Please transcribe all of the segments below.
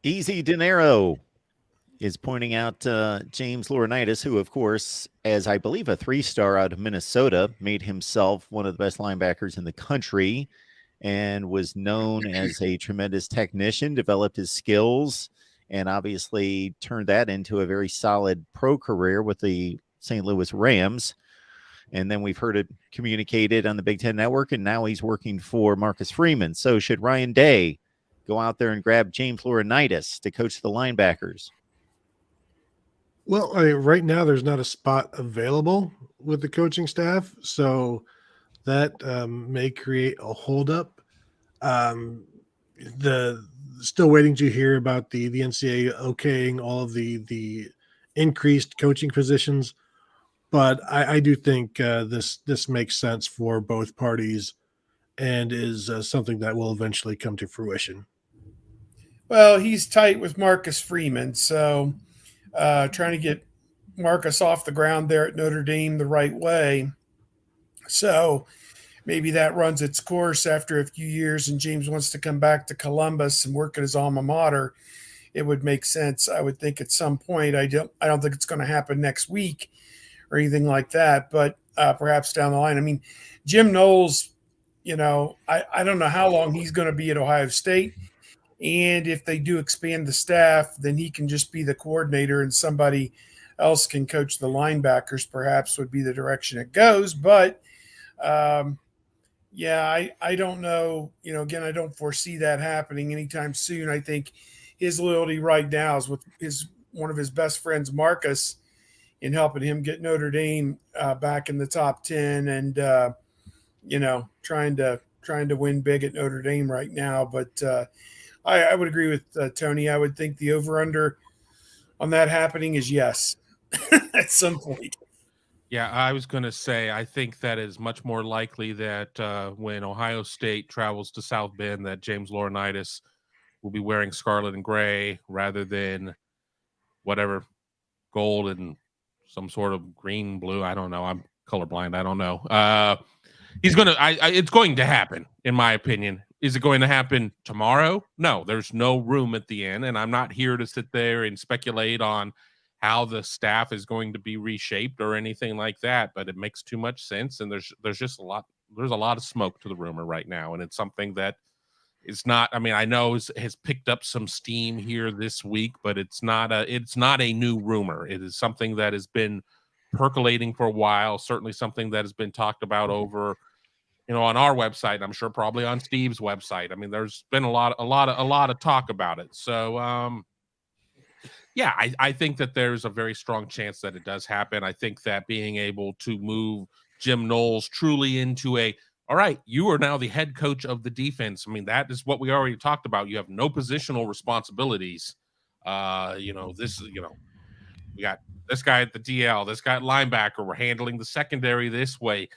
Easy Dinero is pointing out James Laurinaitis, who, of course, as I believe a 3-star out of Minnesota, made himself one of the best linebackers in the country and was known as a tremendous technician, developed his skills, and obviously turned that into a very solid pro career with the St. Louis Rams. And then we've heard it communicated on the Big Ten Network, and now he's working for Marcus Freeman. So should Ryan Day go out there and grab James Laurinaitis to coach the linebackers? Well, right now there's not a spot available with the coaching staff, so that may create a holdup. The still waiting to hear about the NCAA okaying all of the increased coaching positions, but I do think this makes sense for both parties and is something that will eventually come to fruition. Well, he's tight with Marcus Freeman, so trying to get Marcus off the ground there at Notre Dame the right way. So maybe that runs its course after a few years and James wants to come back to Columbus and work at his alma mater. It would make sense, I would think, at some point. I don't think it's going to happen next week or anything like that, but perhaps down the line. I mean, Jim Knowles, I don't know how long he's going to be at Ohio State. And if they do expand the staff, then he can just be the coordinator and somebody else can coach the linebackers, perhaps would be the direction it goes. But, I don't know. Again, I don't foresee that happening anytime soon. I think his loyalty right now is with one of his best friends, Marcus, in helping him get Notre Dame back in the top 10 and, trying to win big at Notre Dame right now. But I would agree with Tony. I would think the over-under on that happening is yes at some point. Yeah, I was going to say, I think that is much more likely that when Ohio State travels to South Bend, that James Laurinaitis will be wearing scarlet and gray rather than whatever gold and some sort of green, blue. I don't know. I'm colorblind. I don't know. It's going to happen, in my opinion. Is it going to happen tomorrow? No, there's no room at the end, and I'm not here to sit there and speculate on how the staff is going to be reshaped or anything like that, but it makes too much sense, and there's just a lot of smoke to the rumor right now, and it's something that is not, I mean, I know has picked up some steam here this week, but it's not a new rumor. It is something that has been percolating for a while, certainly something that has been talked about over on our website, I'm sure probably on Steve's website. I mean, there's been a lot of talk about it. So, I think that there's a very strong chance that it does happen. I think that being able to move Jim Knowles truly into all right, you are now the head coach of the defense. I mean, that is what we already talked about. You have no positional responsibilities. We got this guy at the DL, this guy at linebacker. We're handling the secondary this way.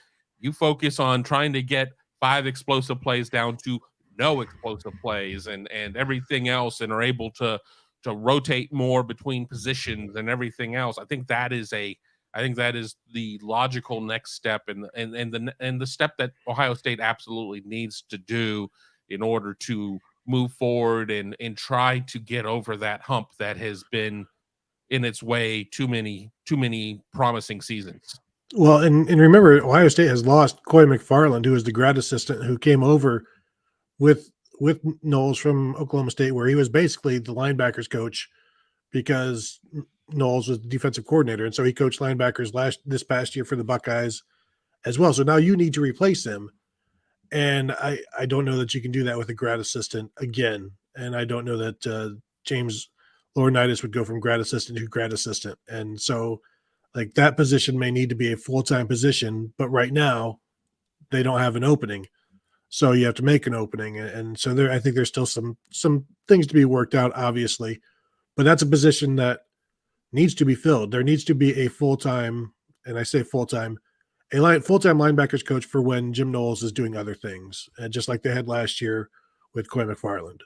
You focus on trying to get 5 explosive plays down to no explosive plays and everything else, and are able to rotate more between positions and everything else. I think that is the logical next step and the step that Ohio State absolutely needs to do in order to move forward and try to get over that hump that has been in its way too many promising seasons. Well, and remember, Ohio State has lost Coy McFarland, who was the grad assistant who came over with Knowles from Oklahoma State, where he was basically the linebackers coach because Knowles was the defensive coordinator. And so he coached linebackers this past year for the Buckeyes as well. So now you need to replace him. And I don't know that you can do that with a grad assistant again. And I don't know that James Laurinaitis would go from grad assistant to grad assistant. And so like that position may need to be a full-time position, but right now they don't have an opening. So you have to make an opening. And so I think there's still some things to be worked out, obviously, but that's a position that needs to be filled. There needs to be a full-time, and I say full-time, full-time linebackers coach for when Jim Knowles is doing other things, just like they had last year with Coy McFarland.